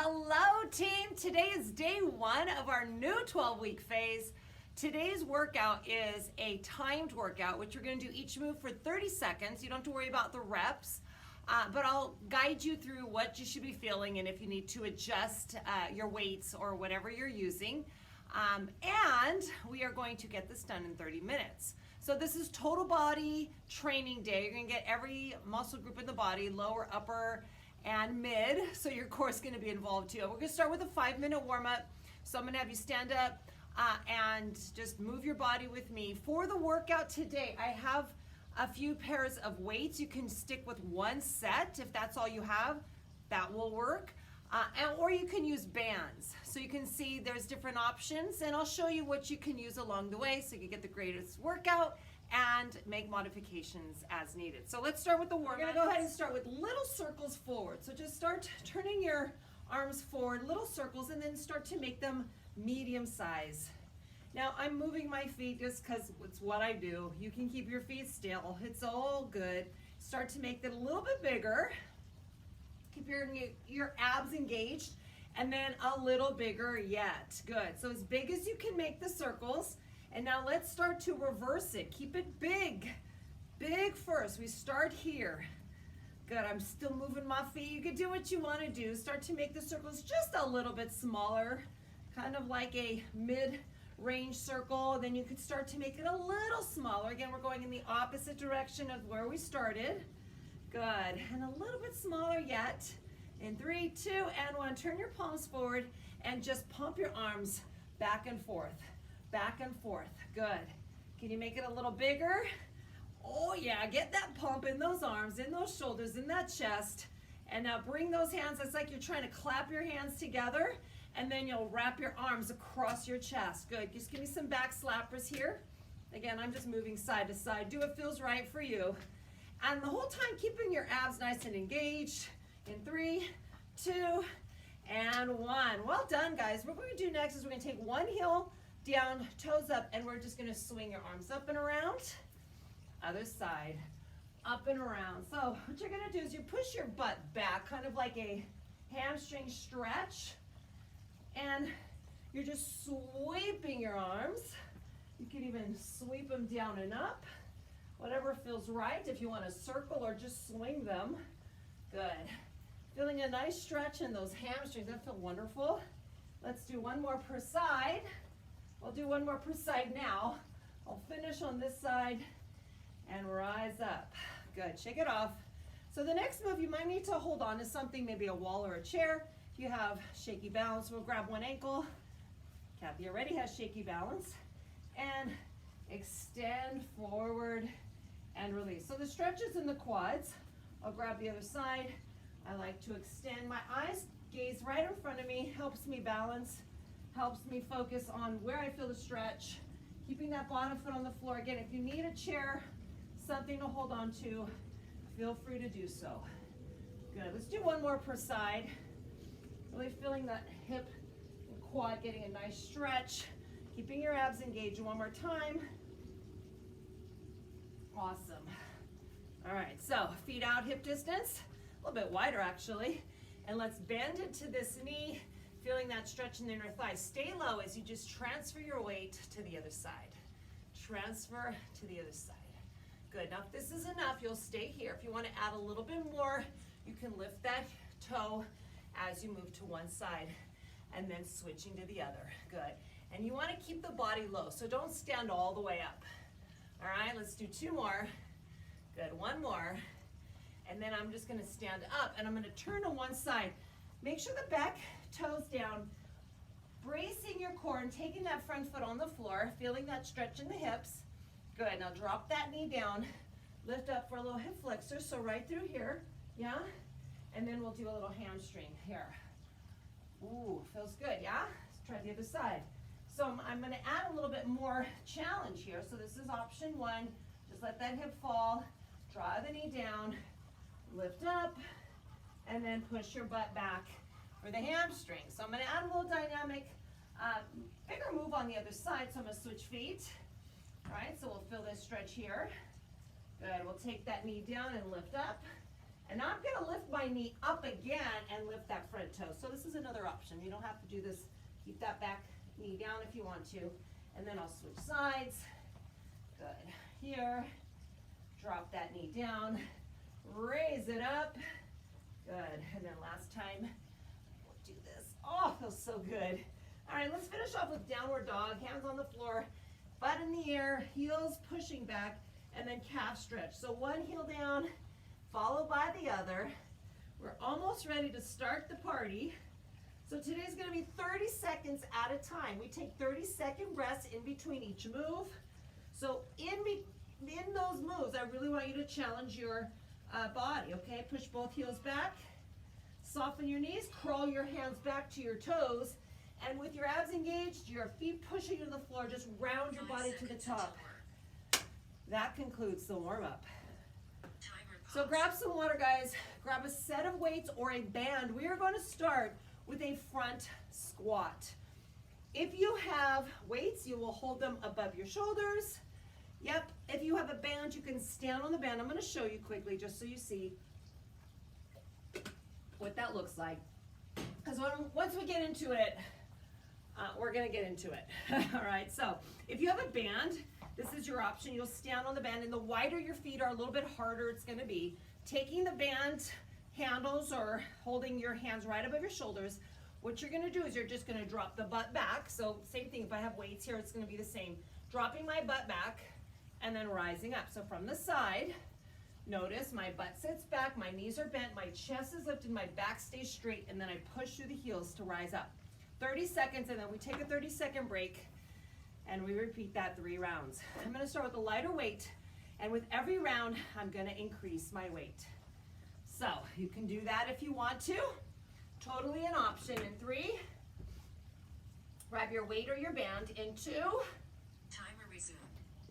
Hello team, today is day 1 of our new 12-week phase. Today's workout is a timed workout, which we're going to do each move for 30 seconds. You don't have to worry about the reps, but I'll guide you through what you should be feeling and if you need to adjust your weights or whatever you're using. And we are going to get this done in 30 minutes. So this is total body training day. You're going to get every muscle group in the body, lower, upper, and mid, so your core is going to be involved too. We're going to start with a 5-minute warm-up. So I'm going to have you stand up and just move your body with me. For the workout today, I have a few pairs of weights. You can stick with one set if that's all you have. That will work. Or you can use bands. So you can see there's different options, and I'll show you what you can use along the way so you can get the greatest workout and make modifications as needed. So let's start with the warm-up. We're gonna go ahead and start with little circles forward. So just start turning your arms forward, little circles, and then start to make them medium size. Now I'm moving my feet just because it's what I do. You can keep your feet still, it's all good. Start to make it a little bit bigger. Keep your abs engaged, and then a little bigger yet. Good, so as big as you can make the circles. And now let's start to reverse it. Keep it big, big first. We start here. Good, I'm still moving my feet. You can do what you want to do. Start to make the circles just a little bit smaller, kind of like a mid-range circle. Then you could start to make it a little smaller. Again, we're going in the opposite direction of where we started. Good, and a little bit smaller yet. In 3, 2, and 1. Turn your palms forward and just pump your arms back and forth. Back and forth. Good. Can you make it a little bigger? Oh yeah, get that pump in those arms, in those shoulders, in that chest. And now bring those hands, it's like you're trying to clap your hands together, and then you'll wrap your arms across your chest. Good, just give me some back slappers here. Again, I'm just moving side to side. Do what feels right for you. And the whole time keeping your abs nice and engaged. In 3, 2, and 1. Well done, guys. What we're gonna do next is we're gonna take one heel down, toes up, and we're just gonna swing your arms up and around. Other side, up and around. So what you're gonna do is you push your butt back, kind of like a hamstring stretch, and you're just sweeping your arms. You can even sweep them down and up, whatever feels right. If you want to circle or just swing them. Good. Feeling a nice stretch in those hamstrings. That feels wonderful. Let's do one more per side. We'll do one more per side now. I'll finish on this side and rise up. Good, shake it off. So the next move you might need to hold on to something, maybe a wall or a chair. If you have shaky balance, we'll grab one ankle. Kathy already has shaky balance. And extend forward and release. So the stretches in the quads. I'll grab the other side. I like to extend my eyes, gaze right in front of me, helps me balance. Helps me focus on where I feel the stretch, keeping that bottom foot on the floor. Again, if you need a chair, something to hold on to, feel free to do so. Good, let's do one more per side. Really feeling that hip and quad getting a nice stretch, keeping your abs engaged one more time. Awesome. All right, so feet out, hip distance, a little bit wider actually. And let's bend it to this knee. Feeling that stretch in the inner thigh. Stay low as you just transfer your weight to the other side. Transfer to the other side. Good, now if this is enough, you'll stay here. If you want to add a little bit more, you can lift that toe as you move to one side and then switching to the other. Good, and you want to keep the body low, so don't stand all the way up. All right, let's do 2 more. Good, 1 more. And then I'm just going to stand up and I'm going to turn to one side. Make sure the back toes down, bracing your core and taking that front foot on the floor, feeling that stretch in the hips. Good, now drop that knee down, lift up for a little hip flexor, so right through here, yeah? And then we'll do a little hamstring here. Ooh, feels good, yeah? Let's try the other side. So I'm gonna add a little bit more challenge here. So this is option 1, just let that hip fall, draw the knee down, lift up, and then push your butt back for the hamstring. So I'm gonna add a little dynamic, bigger move on the other side. So I'm gonna switch feet. All right, so we'll feel this stretch here. Good, we'll take that knee down and lift up. And now I'm gonna lift my knee up again and lift that front toe. So this is another option. You don't have to do this. Keep that back knee down if you want to. And then I'll switch sides. Good. Here. Drop that knee down. Raise it up. Good. And then last time, we'll do this. Oh, feels so good. All right, let's finish off with downward dog. Hands on the floor, butt in the air, heels pushing back, and then calf stretch. So one heel down, followed by the other. We're almost ready to start the party. So today's gonna be 30 seconds at a time. We take 30-second rests in between each move. So in those moves, I really want you to challenge your body, okay? Push both heels back, soften your knees, crawl your hands back to your toes, and with your abs engaged, your feet pushing to the floor, just round your body to the top. That concludes the warm-up. So grab some water, guys. Grab a set of weights or a band. We are going to start with a front squat. If you have weights, you will hold them above your shoulders. Yep, if you have a band, you can stand on the band. I'm going to show you quickly just so you see what that looks like. Because once we get into it, we're going to get into it. All right, so if you have a band, this is your option. You'll stand on the band, and the wider your feet are, a little bit harder it's going to be. Taking the band handles or holding your hands right above your shoulders, what you're going to do is you're just going to drop the butt back. So same thing, if I have weights here, it's going to be the same. Dropping my butt back and then rising up. So from the side, notice my butt sits back, my knees are bent, my chest is lifted, my back stays straight, and then I push through the heels to rise up. 30 seconds, and then we take a 30-second break, and we repeat that 3 rounds. I'm going to start with a lighter weight, and with every round, I'm going to increase my weight. So you can do that if you want to. Totally an option. In 3, grab your weight or your band. In 2, timer resume.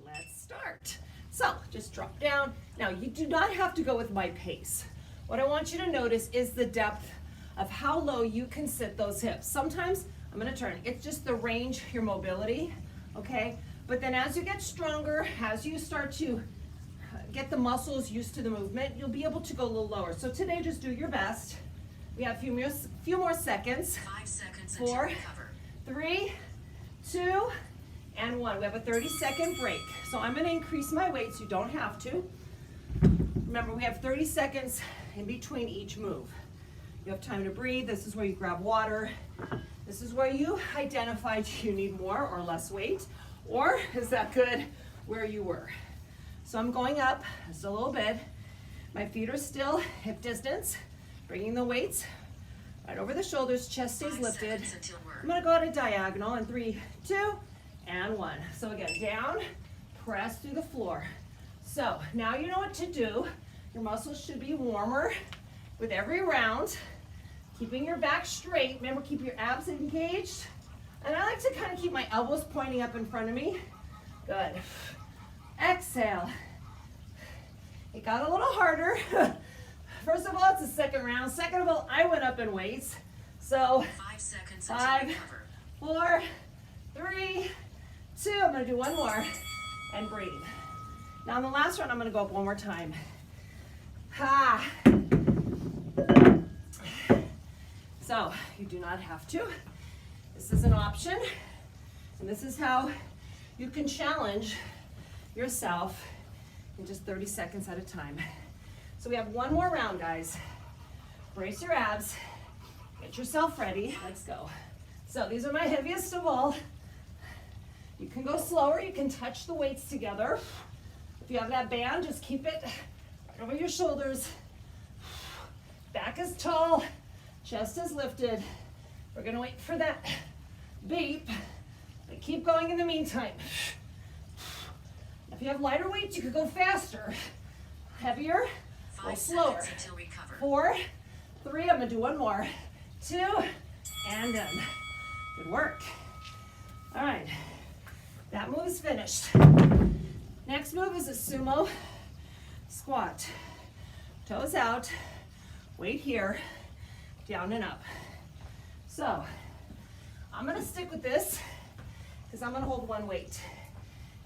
Let's start. So just drop down. Now you do not have to go with my pace. What I want you to notice is the depth of how low you can sit those hips. Sometimes I'm going to turn. It's just the range, your mobility, okay? But then as you get stronger, as you start to get the muscles used to the movement, you'll be able to go a little lower. So today, just do your best. We have a few more seconds. 5 seconds. 4, 3, 2, and 1. We have a 30-second break. So I'm going to increase my weight, so you don't have to. Remember, we have 30 seconds in between each move. You have time to breathe. This is where you grab water. This is where you identify, do you need more or less weight? Or is that good where you were? So I'm going up just a little bit. My feet are still hip distance. Bringing the weights right over the shoulders, chest stays lifted. I'm gonna go at a diagonal in 3, 2, and 1. So again, down, press through the floor. So now you know what to do. Your muscles should be warmer with every round. Keeping your back straight. Remember, keep your abs engaged. And I like to kind of keep my elbows pointing up in front of me. Good. Exhale. It got a little harder. First of all, it's the second round. Second of all, I went up in weights. So 5 seconds. 5, 4, 3, 2. I'm going to do one more and breathe. Now in the last round, I'm going to go up one more time. Ha. So you do not have to. This is an option, and this is how you can challenge yourself in just 30 seconds at a time. So we have one more round, guys. Brace your abs, get yourself ready. Let's go. So these are my heaviest of all. You can go slower, you can touch the weights together. If you have that band, just keep it right over your shoulders. Back is tall. Chest is lifted. We're gonna wait for that beep, but keep going in the meantime. If you have lighter weights, you could go faster. Heavier, go slower. 4, 3, I'm gonna do one more. 2, and done. Good work. All right, that move is finished. Next move is a sumo squat. Toes out, weight here, down and up. So I'm gonna stick with this because I'm gonna hold one weight.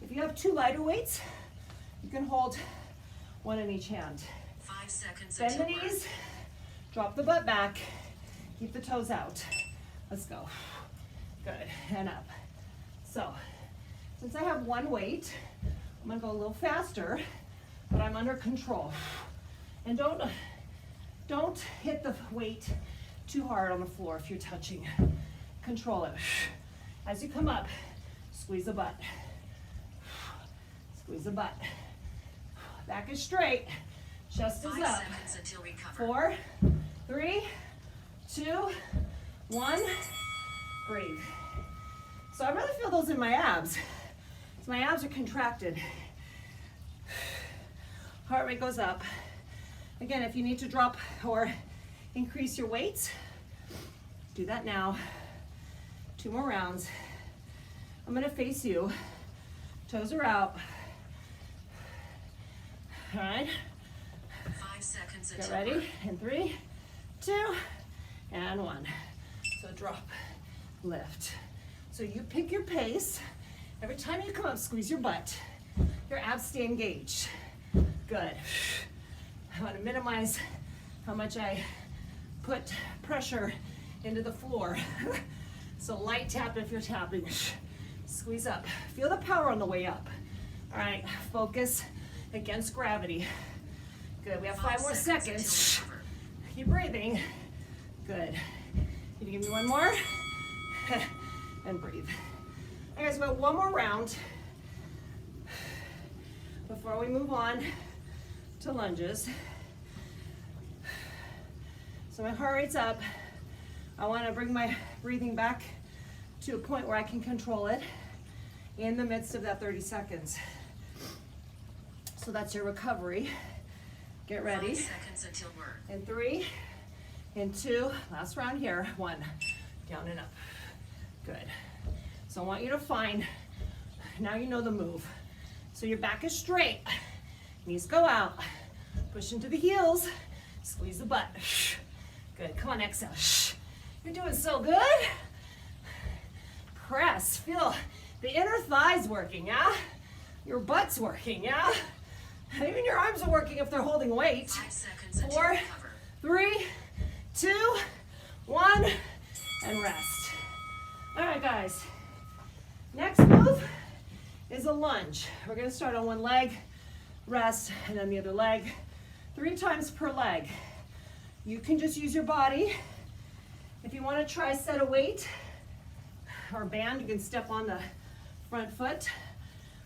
If you have 2 lighter weights, you can hold one in each hand. 5 seconds Bend the until knees, drop the butt back, keep the toes out. Let's go. Good, and up. So, since I have one weight, I'm gonna go a little faster, but I'm under control. And don't hit the weight too hard on the floor if you're touching. Control it. As you come up, squeeze the butt. Squeeze the butt. Back is straight, chest is 5 up. seconds until recover. 4, 3, 2, 1, breathe. So I really feel those in my abs. So my abs are contracted. Heart rate goes up. Again, if you need to drop or increase your weights, do that now. 2 more rounds. I'm gonna face you. Toes are out. All right. 5 seconds Get until ready. In 3, 2, and 1. So drop, lift. So you pick your pace. Every time you come up, squeeze your butt. Your abs stay engaged. Good. I want to minimize how much I put pressure into the floor. So light tap if you're tapping. Squeeze up. Feel the power on the way up. All right, focus against gravity. Good, we have 5 more seconds. Keep breathing. Good. Can you give me one more? And breathe. All right, guys, about 1 more round before we move on to lunges. So my heart rate's up. I want to bring my breathing back to a point where I can control it in the midst of that 30 seconds. So that's your recovery. Get ready. 5 seconds until work. In 3, in 2, last round here. 1, down and up. Good. So I want you to find, now you know the move. So your back is straight, knees go out, push into the heels, squeeze the butt. Good, come on, exhale. You're doing so good. Press, feel the inner thighs working, yeah? Your butt's working, yeah? Even your arms are working if they're holding weight. 5 seconds until 4, recover. 3, 2, 1, and rest. All right, guys. Next move is a lunge. We're gonna start on one leg, rest, and then the other leg. 3 times per leg. You can just use your body. If you wanna try set a weight or band, you can step on the front foot.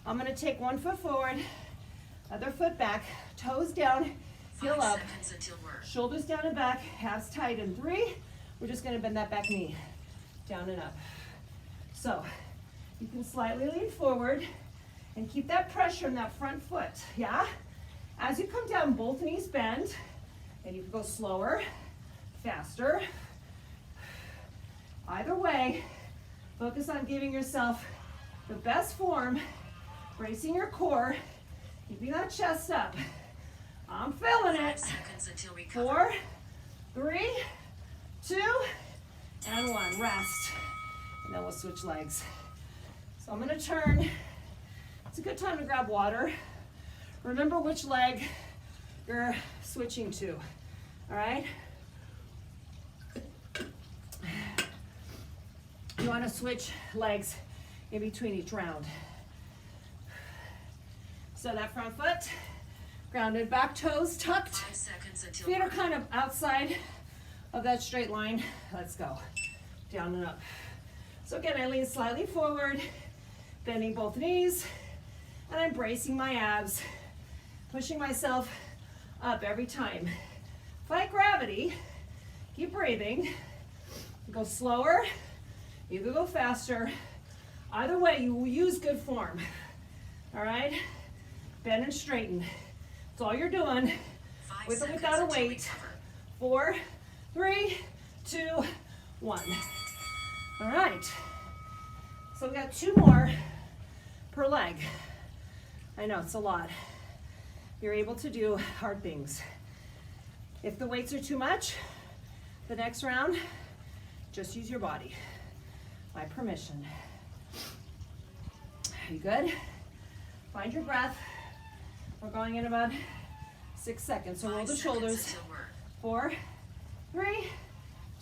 I'm gonna take 1 foot forward, other foot back, toes down, heel 5 up, seconds until work. shoulders down and back, abs tight in 3. We're just gonna bend that back knee, down and up. So, you can slightly lean forward and keep that pressure in that front foot, yeah? As you come down, both knees bend, and you can go slower, faster. Either way, focus on giving yourself the best form, bracing your core, keeping that chest up. I'm feeling 5 it. seconds until recover. 4, 3, 2, and 1. Rest. And then we'll switch legs. So I'm gonna turn. It's a good time to grab water. Remember which leg you're switching to, all right? You wanna switch legs in between each round. So that front foot, grounded, back toes tucked. 5 seconds until Feet are work. kind of outside of that straight line. Let's go. Down and up. So again, I lean slightly forward, bending both knees, and I'm bracing my abs, pushing myself up every time. Fight gravity. Keep breathing. Go slower. You can go faster. Either way, you will use good form. All right? Bend and straighten. That's all you're doing. 5 With or seconds without a until weight. recover. 4, 3, 2, 1. All right. So we got 2 more per leg. I know it's a lot. You're able to do hard things. If the weights are too much, the next round, just use your body. My permission. You good? Find your breath. We're going in about 6 seconds. So roll 5 the seconds shoulders. until work. 4, 3,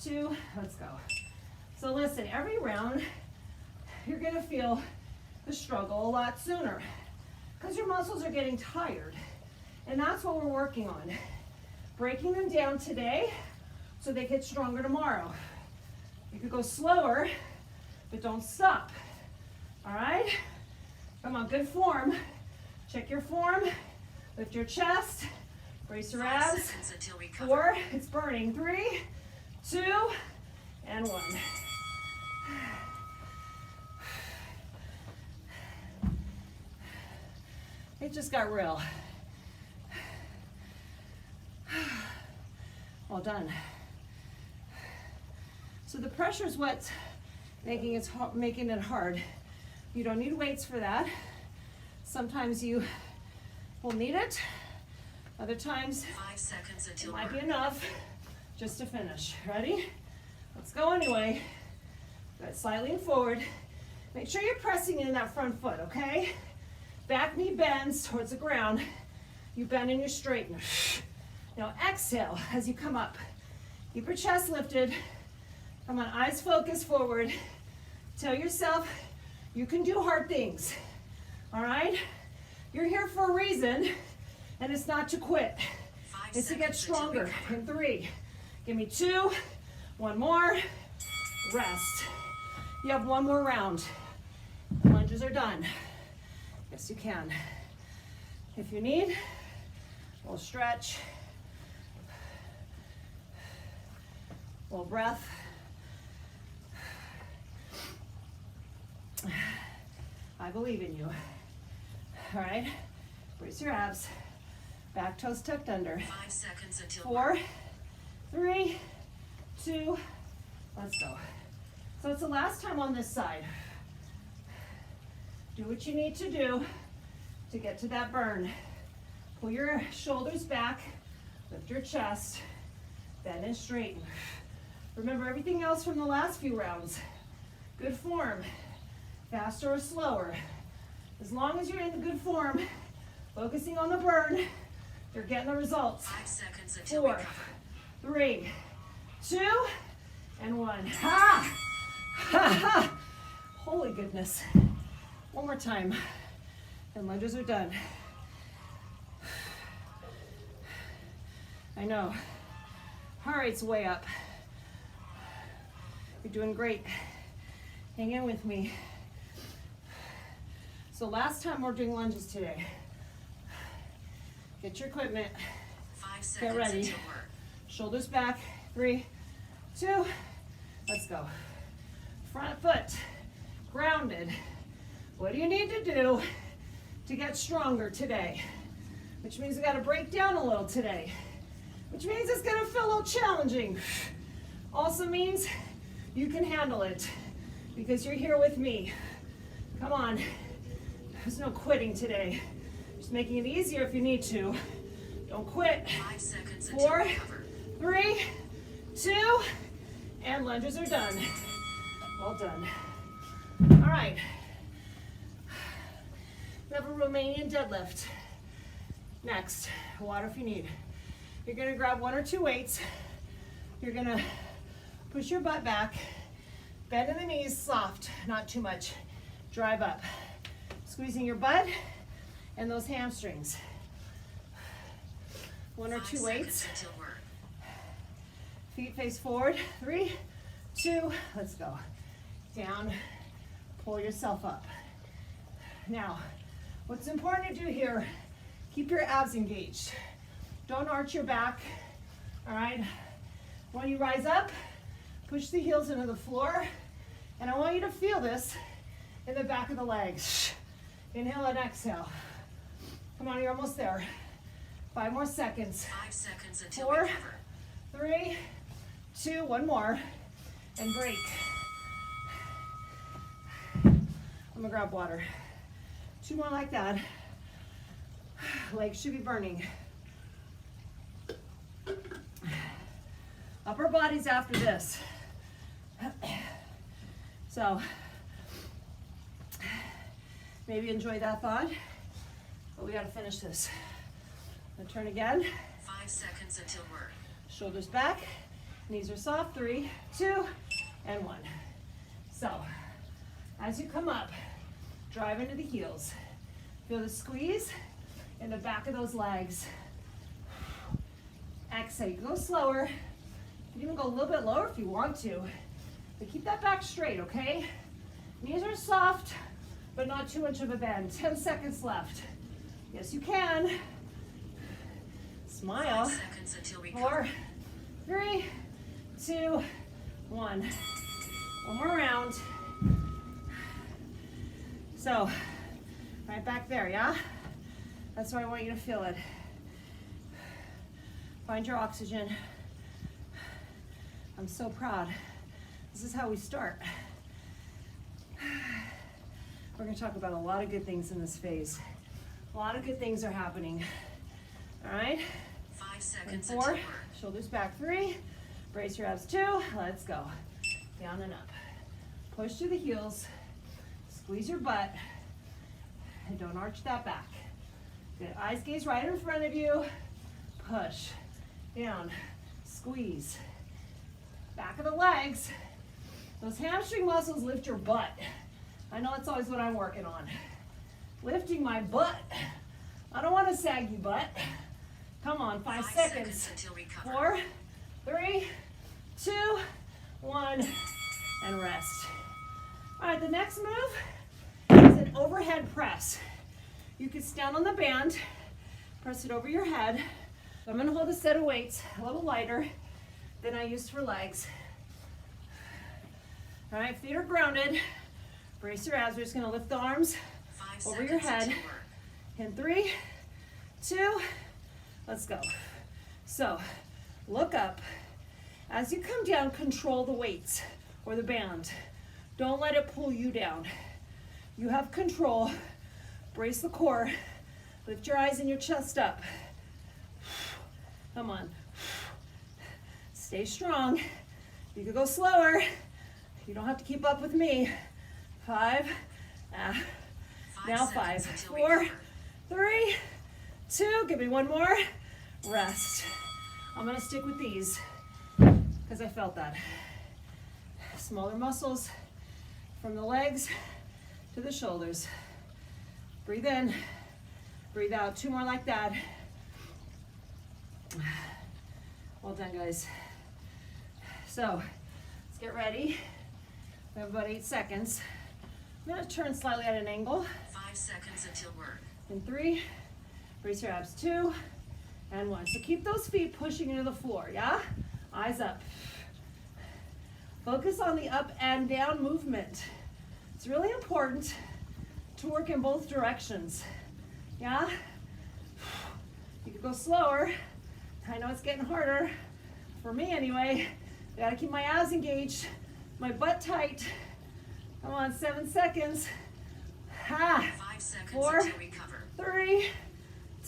2, let's go. So listen, every round, you're gonna feel the struggle a lot sooner because your muscles are getting tired. And that's what we're working on. Breaking them down today so they get stronger tomorrow. You could go slower, but don't stop. All right? Come on, good form. Check your form. Lift your chest. Brace your 5 abs. seconds until we cover. 4, it's burning. 3, 2, and 1. It just got real. Well done. So the pressure is what's making it hard. You don't need weights for that. Sometimes you will need it. Other times 5 seconds it until might work. be enough just to finish. Ready? Let's go anyway. Good. Slightly lean forward. Make sure you're pressing in that front foot, okay? Back knee bends towards the ground. You bend and you straighten. Now exhale as you come up. Keep your chest lifted. Come on, eyes focused forward. Tell yourself you can do hard things. All right? You're here for a reason, and it's not to quit. 5 It's to get seconds until we stronger. cover. In 3. Give me 2. 1 more. Rest. You have 1 more round. Lunges are done. Yes, you can. If you need, we'll stretch. Little breath. I believe in you. All right, brace your abs. Back toes tucked under. 5 seconds until 4, 3, 2, let's go. So it's the last time on this side. Do what you need to do to get to that burn. Pull your shoulders back, lift your chest, bend and straighten. Remember everything else from the last few rounds. Good form, faster or slower. As long as you're in the good form, focusing on the burn, you're getting the results. 5 seconds until we 4, cover. 3, 2, and 1. Ha! Ha ha! Holy goodness. One more time. And lunges are done. I know. Heart rate's way up. You're doing great. Hang in with me. So last time we're doing lunges today. Get your equipment. 5 seconds ready. until work. Shoulders back. 3, 2, let's go. Front foot grounded. What do you need to do to get stronger today? Which means we got to break down a little today. Which means it's going to feel a little challenging. Also means you can handle it because you're here with me. Come on. There's no quitting today. Just making it easier if you need to. Don't quit. 5 seconds until 4, we cover. 3, 2, and lunges are done. Well done. All right. We have a Romanian deadlift. Next, water if you need. You're gonna grab 1 or 2 weights. You're gonna push your butt back, bend in the knees, soft, not too much. Drive up. Squeezing your butt and those hamstrings. 1 or 5 2 weights. seconds until work. Feet face forward. 3, 2, let's go. Down, pull yourself up. Now, what's important to do here, keep your abs engaged. Don't arch your back, all right? When you rise up, push the heels into the floor, and I want you to feel this in the back of the legs. Inhale and exhale. Come on, you're almost there. 5 more seconds. 5 seconds until 4, we cover. 3, 2, 1 more, and break. I'm gonna grab water. 2 more like that. Legs should be burning. Upper body's after this. So, maybe enjoy that thought, but we gotta finish this. Now turn again. 5 seconds until work. Shoulders back, knees are soft. 3, 2, and 1. So, as you come up, drive into the heels. Feel the squeeze in the back of those legs. Exhale, you can go slower. You can even go a little bit lower if you want to. But keep that back straight, okay? Knees are soft, but not too much of a bend. 10 seconds left. Yes, you can. Smile. 5 seconds until we 4, 3, 2, 1. One more round. So, right back there, yeah? That's where I want you to feel it. Find your oxygen. I'm so proud. This is how we start. We're going to talk about a lot of good things in this phase. A lot of good things are happening. All right? 5 seconds 4, until work. shoulders back. 3, brace your abs. 2, let's go. Down and up. Push to the heels. Squeeze your butt. And don't arch that back. Good. Eyes gaze right in front of you. Push. Down. Squeeze. Back of the legs. Those hamstring muscles lift your butt. I know that's always what I'm working on. Lifting my butt. I don't want a saggy butt. Come on, 5 seconds. Until we cover. 4, 3, 2, 1, and rest. All right, the next move is an overhead press. You can stand on the band, press it over your head. So I'm gonna hold a set of weights a little lighter than I used for legs. All right, feet are grounded. Brace your abs. We're just gonna lift the arms 5 over your seconds head. until work. In 3, 2, let's go. So, look up. As you come down, control the weights or the band. Don't let it pull you down. You have control. Brace the core. Lift your eyes and your chest up. Come on. Stay strong. You could go slower. You don't have to keep up with me. 5, now 5, 4, 3, 2, give me one more. Rest. I'm gonna stick with these because I felt that. Smaller muscles from the legs to the shoulders. Breathe in, breathe out. 2 more like that. Well done, guys. So, let's get ready. We have about 8 seconds. I'm gonna turn slightly at an angle. 5 seconds until work. In 3, brace your abs. 2, and 1. So keep those feet pushing into the floor, yeah? Eyes up. Focus on the up and down movement. It's really important to work in both directions, yeah? You could go slower. I know it's getting harder, for me anyway. I gotta keep my abs engaged, my butt tight. Come on, 7 seconds. 5 seconds 4, until we cover. 3,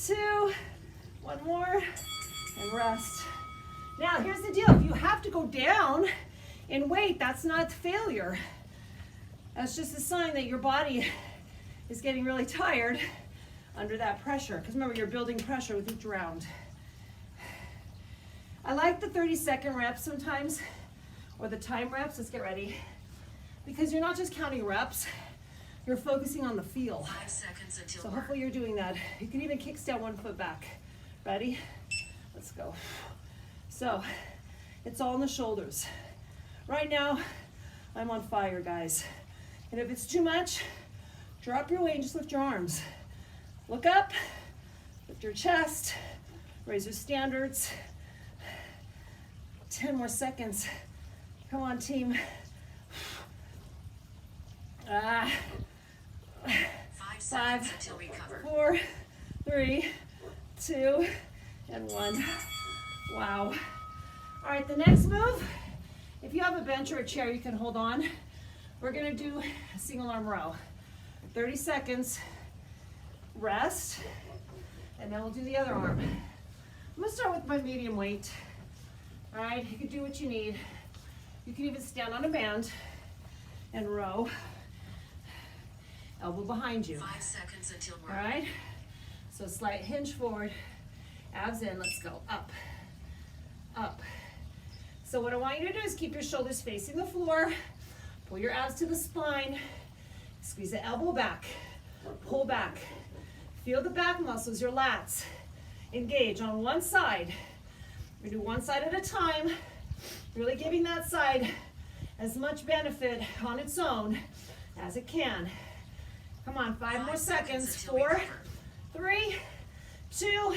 2, 1 more, and rest. Now, here's the deal. If you have to go down in weight, that's not failure. That's just a sign that your body is getting really tired under that pressure. Because remember, you're building pressure with each round. I like the 30-second reps sometimes, or the time reps. Let's get ready. Because you're not just counting reps, you're focusing on the feel. 5 seconds until So work. hopefully you're doing that. You can even kickstand 1 foot back. Ready? Let's go. So, it's all in the shoulders. Right now, I'm on fire, guys. And if it's too much, drop your weight and just lift your arms. Look up, lift your chest, raise your standards. 10 more seconds. Come on, team. 5 seconds until we cover. 4, 3, 2, and 1. Wow. All right, the next move, if you have a bench or a chair you can hold on, we're gonna do a single arm row. 30 seconds, rest, and then we'll do the other arm. I'm gonna start with my medium weight. All right, you can do what you need. You can even stand on a band and row. Elbow behind you. 5 seconds until All work. right, so slight hinge forward Abs in, let's go. Up, up. So what I want you to do is keep your shoulders facing the floor. Pull your abs to the spine. Squeeze the elbow back. Pull back. Feel the back muscles, your lats. Engage on one side. We do one side at a time. Really giving that side as much benefit on its own as it can. Come on, 5 more seconds. 4, 3, 2,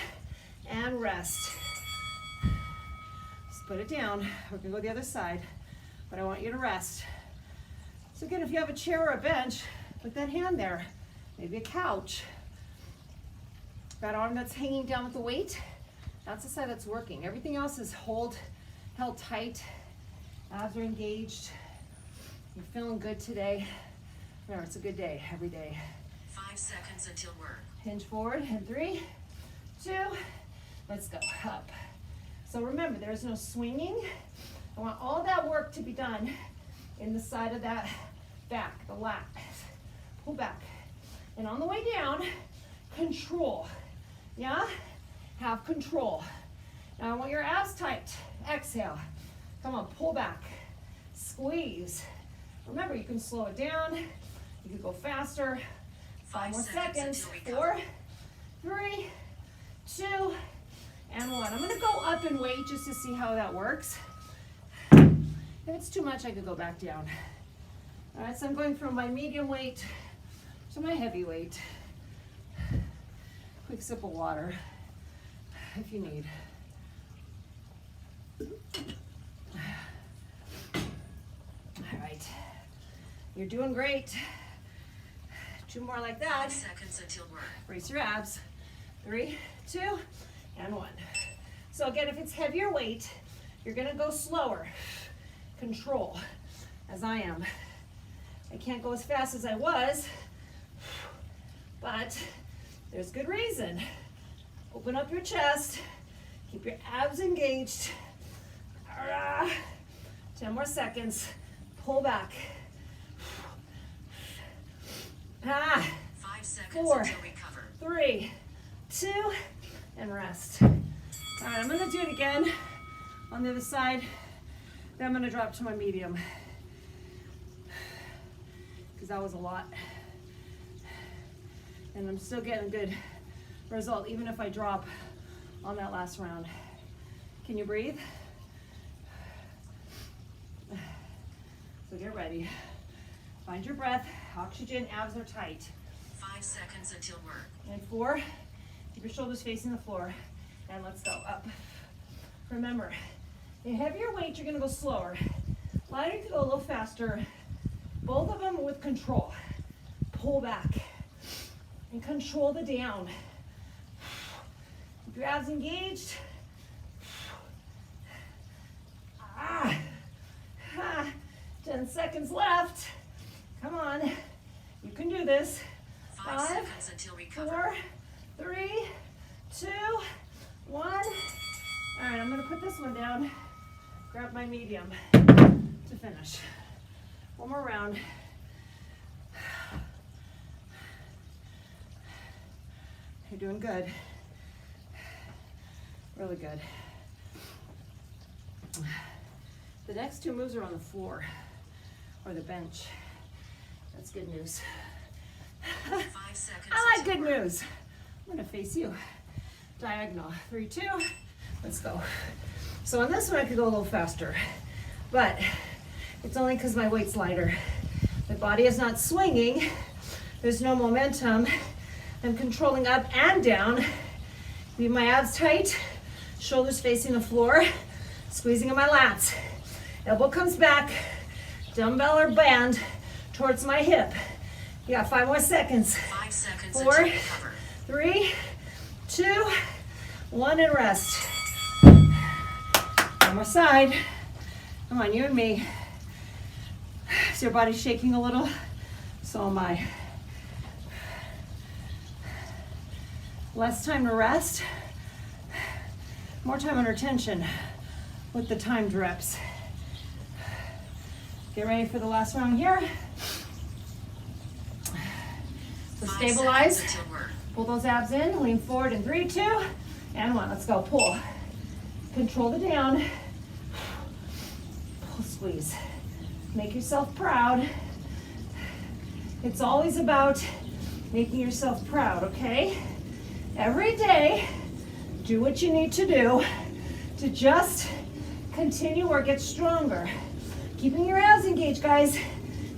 and rest. Just put it down. We're gonna go the other side, but I want you to rest. So again, if you have a chair or a bench, put that hand there. Maybe a couch. That arm that's hanging down with the weight, that's the side that's working. Everything else is held tight. Abs are engaged. You're feeling good today. Remember, it's a good day, every day. 5 seconds until work. Hinge forward in 3, 2, let's go, up. So remember, there's no swinging. I want all that work to be done in the side of that back, the lat. Pull back. And on the way down, control. Yeah? Have control. Now I want your abs tight. Exhale. Come on, pull back. Squeeze. Remember, you can slow it down. You can go faster. 5 more seconds. 4, 3, 2, and 1. I'm gonna go up in weight just to see how that works. If it's too much, I could go back down. All right, so I'm going from my medium weight to my heavy weight. Quick sip of water if you need. All right, you're doing great. 2 more like that. 5 seconds until work. Brace your abs. 3, 2, and 1. So again, if it's heavier weight, you're gonna go slower. Control, as I am. I can't go as fast as I was, but there's good reason. Open up your chest. Keep your abs engaged. 10 more seconds. Pull back. 5 seconds 4, until recover. 3, 2, and rest. All right, I'm gonna do it again on the other side. Then I'm gonna drop to my medium because that was a lot. And I'm still getting a good result even if I drop on that last round. Can you breathe? So get ready. Find your breath. Oxygen, abs are tight. 5 seconds until work. And 4, keep your shoulders facing the floor. And let's go up. Remember, in heavier weight, you're gonna go slower. Lighter, you can go a little faster. Both of them with control. Pull back and control the down. Keep your abs engaged. 10 seconds left. Come on, you can do this. 5 seconds until recover. 4, 3, 2, 1. All right, I'm gonna put this one down. Grab my medium to finish. One more round. You're doing good. Really good. The next 2 moves are on the floor or the bench. That's good news. 5 seconds. I like until good work. news. I'm gonna face you. Diagonal. 3, 2. Let's go. So on this one, I could go a little faster, but it's only because my weight's lighter. My body is not swinging. There's no momentum. I'm controlling up and down. Leave my abs tight, shoulders facing the floor, squeezing in my lats. Elbow comes back, dumbbell or band towards my hip. You got 5 more seconds. 5 seconds 4, until recover. 3, 2, 1, and rest. One more side. Come on, you and me. Is your body shaking a little? So am I. Less time to rest. More time under tension with the timed reps. Get ready for the last round here. So 5 stabilize. seconds until work. Pull those abs in, lean forward in 3, 2, And 1, let's go, pull. Control the down. Pull, squeeze. Make yourself proud. It's always about making yourself proud, okay? Every day, do what you need to do to just continue or get stronger. Keeping your abs engaged, guys.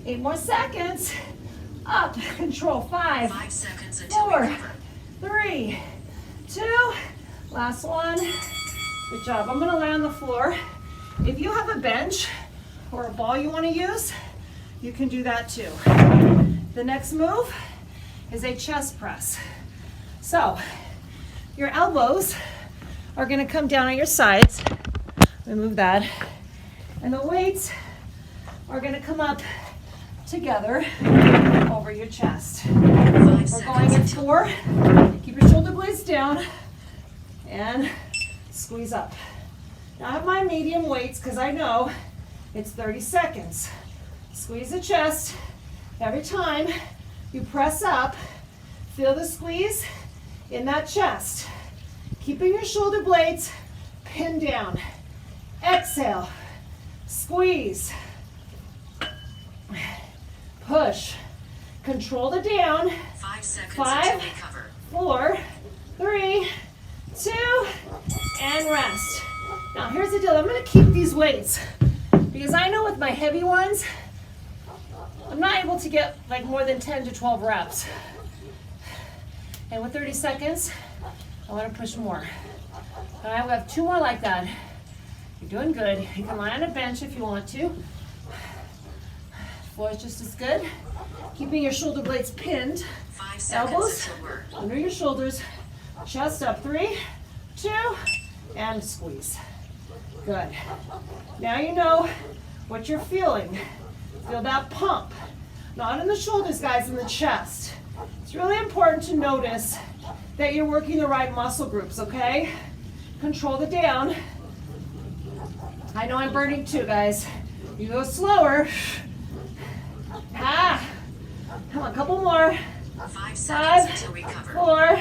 8 more seconds. Up, control, 5, 5 seconds until 4, recover. 3, 2, last one. Good job. I'm gonna lay on the floor. If you have a bench or a ball you wanna use, you can do that too. The next move is a chest press. So, your elbows are gonna come down on your sides. Remove that. And the weights are gonna come up together over your chest. 5 We're seconds going in until 4. Keep your shoulder blades down and squeeze up. Now I have my medium weights because I know it's 30 seconds. Squeeze the chest. Every time you press up, feel the squeeze in that chest. Keeping your shoulder blades pinned down. Exhale, squeeze, push, control the down. 5 seconds 5, until recover. 4, 3, 2, and rest. Now here's the deal, I'm gonna keep these weights because I know with my heavy ones, I'm not able to get like more than 10 to 12 reps. And with 30 seconds, I wanna push more. All right, we have 2 more like that. You're doing good. You can lie on a bench if you want to. Floor is just as good. Keeping your shoulder blades pinned. 5 seconds Elbows until work. under your shoulders. Chest up. 3, 2, and squeeze. Good. Now you know what you're feeling. Feel that pump. Not in the shoulders, guys, in the chest. It's really important to notice that you're working the right muscle groups, okay? Control the down. I know I'm burning too, guys. You go slower. Ah. Come on, a couple more. 5 seconds 5, until recover. 4,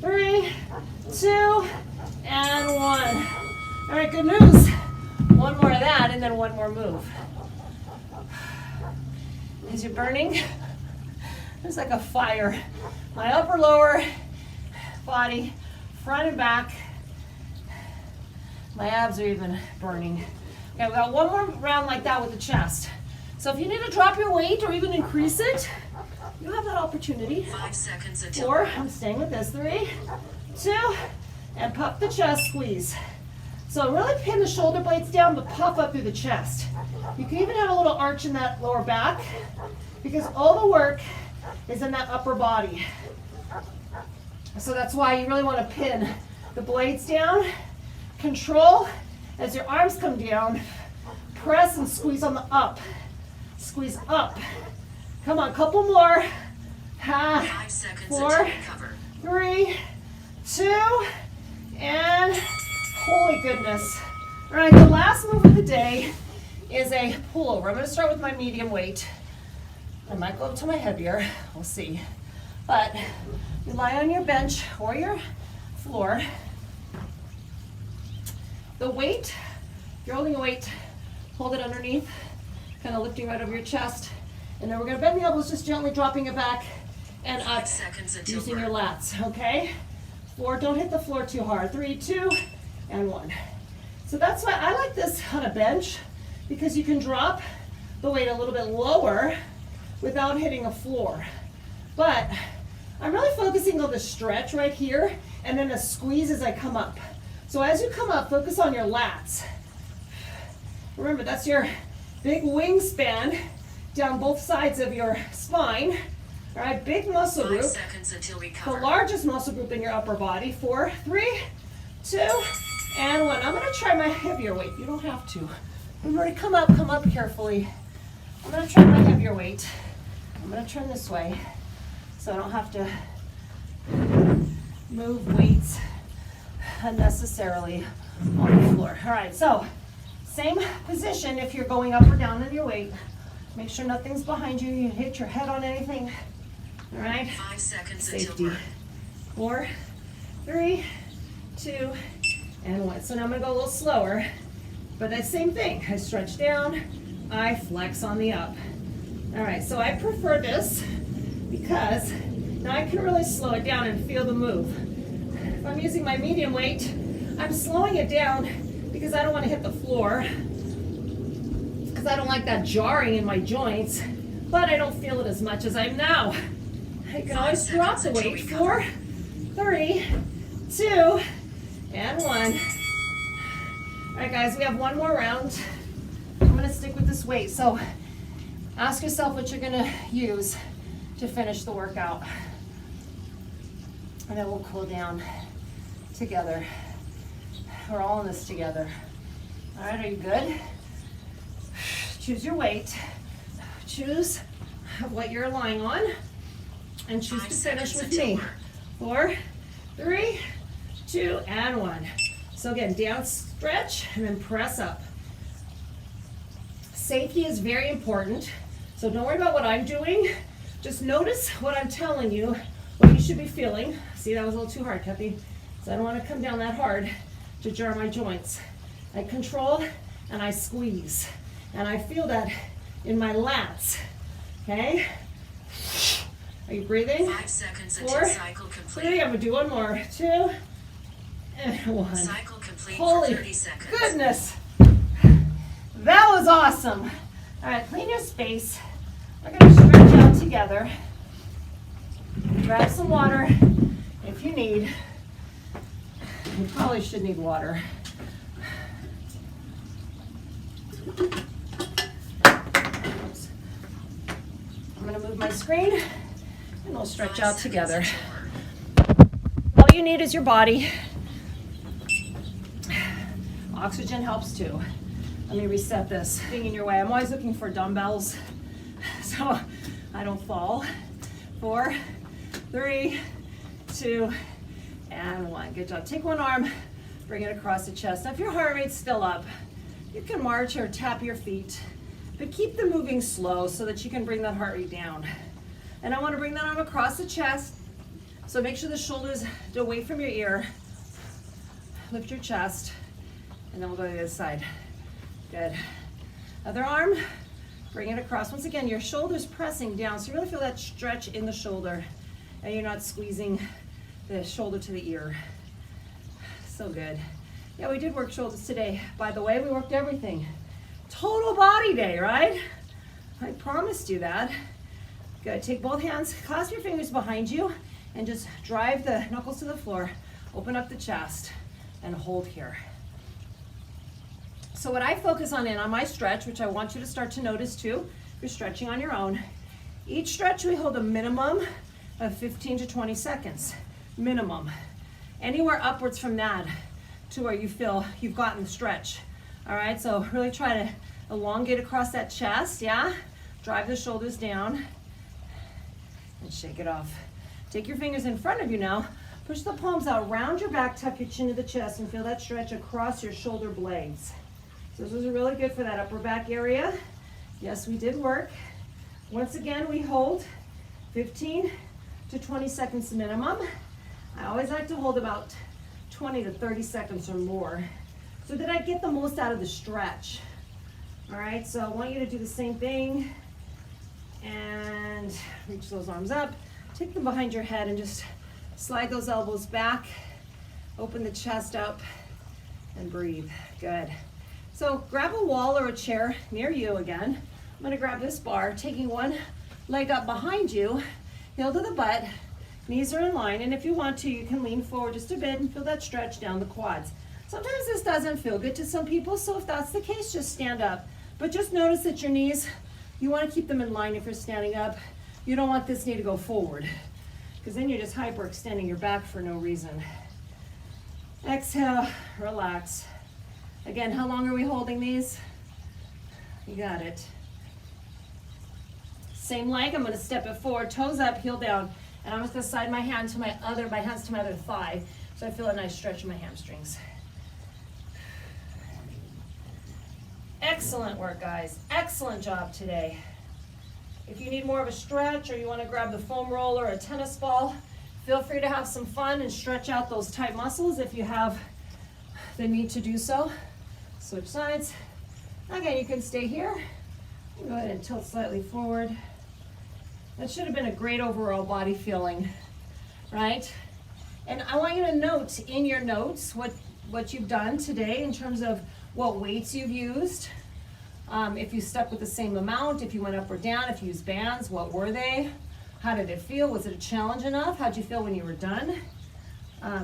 3, 2, and 1. All right, good news. 1 more of that, and then 1 more move. As you're burning, there's like a fire. My upper, lower body, front and back. My abs are even burning. Okay, we got 1 more round like that with the chest. So if you need to drop your weight or even increase it, you have that opportunity. 5 seconds until 4, work. I'm staying with this. 3, 2, and puff the chest, squeeze. So really pin the shoulder blades down, but puff up through the chest. You can even have a little arch in that lower back because all the work is in that upper body. So that's why you really want to pin the blades down. Control as your arms come down. Press and squeeze on the up. Squeeze up. Come on, couple more. 5 seconds 4, until recover. 3, 2, and holy goodness. All right, the last move of the day is a pullover. I'm gonna start with my medium weight. I might go up to my heavier, we'll see. But you lie on your bench or your floor. The weight, if you're holding a weight, hold it underneath, kind of lifting right over your chest. And then we're gonna bend the elbows, just gently dropping it back and 5 up seconds until using work. your lats, okay? 4, don't hit the floor too hard. 3, 2, and 1. So that's why I like this on a bench, because you can drop the weight a little bit lower without hitting a floor. But I'm really focusing on the stretch right here and then a squeeze as I come up. So as you come up, focus on your lats. Remember, that's your big wingspan down both sides of your spine. All right, big muscle 5 group. seconds until The recover. largest muscle group in your upper body. 4, 3, 2, and 1. I'm gonna try my heavier weight. You don't have to. Remember to come up carefully. I'm gonna try my heavier weight. I'm gonna turn this way so I don't have to move weights unnecessarily on the floor. All right, so same position if you're going up or down on your weight. Make sure nothing's behind you. You hit your head on anything. All right. 5 seconds Safety. until work. 4, 3, 2, and 1. So now I'm gonna go a little slower, but that same thing. I stretch down, I flex on the up. All right, so I prefer this because now I can really slow it down and feel the move. If I'm using my medium weight, I'm slowing it down because I don't want to hit the floor, because I don't like that jarring in my joints, but I don't feel it as much as I'm now. I can always drop the weight. 4, 3, 2, and 1. All right, guys, we have one more round. I'm gonna stick with this weight, so ask yourself what you're gonna use to finish the workout. And then we'll cool down together. We're all in this together. All right, are you good? Choose your weight. Choose what you're lying on, and choose to finish with me. 4, 3, 2, and 1. So again, down stretch and then press up. Safety is very important, so don't worry about what I'm doing. Just notice what I'm telling you, what you should be feeling. See, that was a little too hard, Kathy. So I don't want to come down that hard to jar my joints. I control and I squeeze, and I feel that in my lats. Okay? Are you breathing? 5 seconds 4, until cycle complete. 3, I'm gonna do one more. 2, and 1. Cycle complete Holy for 30 seconds. goodness. That was awesome. All right, clean your space. We're gonna stretch out together. Grab some water if you need. You probably should need water. Oops. I'm gonna move my screen and we'll stretch out together. All you need is your body. Oxygen helps too. Let me reset this. Being in your way, I'm always looking for dumbbells so I don't fall. 4, 3, 2, and 1. Good job. Take one arm, bring it across the chest. Now if your heart rate's still up, you can march or tap your feet, but keep them moving slow so that you can bring that heart rate down. And I want to bring that arm across the chest, so make sure the shoulders are away from your ear. Lift your chest, and then we'll go to the other side. Good. Other arm, bring it across. Once again, your shoulder's pressing down, so you really feel that stretch in the shoulder, and you're not squeezing the shoulder to the ear. So good. Yeah, we did work shoulders today. By the way, we worked everything. Total body day, right? I promised you that. Good. Take both hands, clasp your fingers behind you, and just drive the knuckles to the floor. Open up the chest and hold here. So what I focus on my stretch, which I want you to start to notice too, if you're stretching on your own, each stretch we hold a minimum of 15 to 20 seconds, minimum. Anywhere upwards from that to where you feel you've gotten the stretch. All right, so really try to elongate across that chest, yeah? Drive the shoulders down and shake it off. Take your fingers in front of you now. Push the palms out, round your back, tuck your chin to the chest, and feel that stretch across your shoulder blades. So this is really good for that upper back area. Yes, we did work. Once again, we hold 15 to 20 seconds minimum. I always like to hold about 20 to 30 seconds or more so that I get the most out of the stretch. All right, so I want you to do the same thing and reach those arms up. Take them behind your head and just slide those elbows back. Open the chest up and breathe. Good. So grab a wall or a chair near you again. I'm gonna grab this bar, taking one leg up behind you, heel to the butt, knees are in line, and if you want to, you can lean forward just a bit and feel that stretch down the quads. Sometimes this doesn't feel good to some people, so if that's the case, just stand up. But just notice that your knees, you wanna keep them in line if you're standing up. You don't want this knee to go forward, because then you're just hyperextending your back for no reason. Exhale, relax. Again, how long are we holding these? You got it. Same leg, I'm gonna step it forward, toes up, heel down, and I'm just gonna slide my hands to my other thigh, so I feel a nice stretch in my hamstrings. Excellent work, guys. Excellent job today. If you need more of a stretch or you wanna grab the foam roller or a tennis ball, Feel free to have some fun and stretch out those tight muscles if you have the need to do so. Switch sides. Again, you can stay here. Go ahead and tilt slightly forward. That should have been a great overall body feeling, right? And I want you to note in your notes what you've done today in terms of what weights you've used. If you stuck with the same amount, if you went up or down, if you used bands, what were they? How did it feel? Was it a challenge enough? How'd you feel when you were done?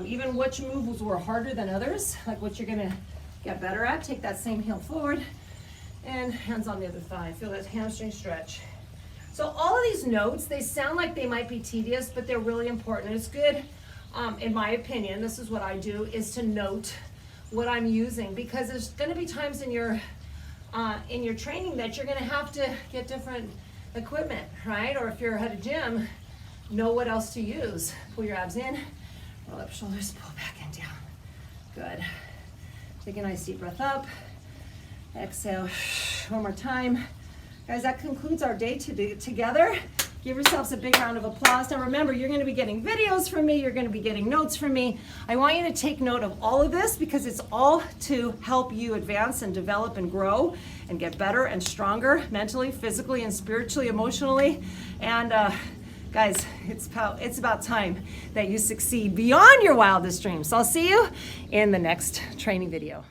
Even which moves were harder than others, like what you're gonna get better at. Take that same heel forward and hands on the other thigh. Feel that hamstring stretch. So all of these notes, they sound like they might be tedious, but they're really important. It's good, in my opinion, this is what I do, is to note what I'm using, because there's gonna be times in your training that you're gonna have to get different equipment, right? Or if you're at a gym, know what else to use. Pull your abs in, roll up shoulders, pull back and down. Good. Take a nice deep breath up. Exhale. One more time. Guys, that concludes our day together. Give yourselves a big round of applause. Now remember, you're gonna be getting videos from me, you're gonna be getting notes from me. I want you to take note of all of this because it's all to help you advance and develop and grow and get better and stronger mentally, physically, and spiritually, emotionally. And guys, it's about time that you succeed beyond your wildest dreams. So I'll see you in the next training video.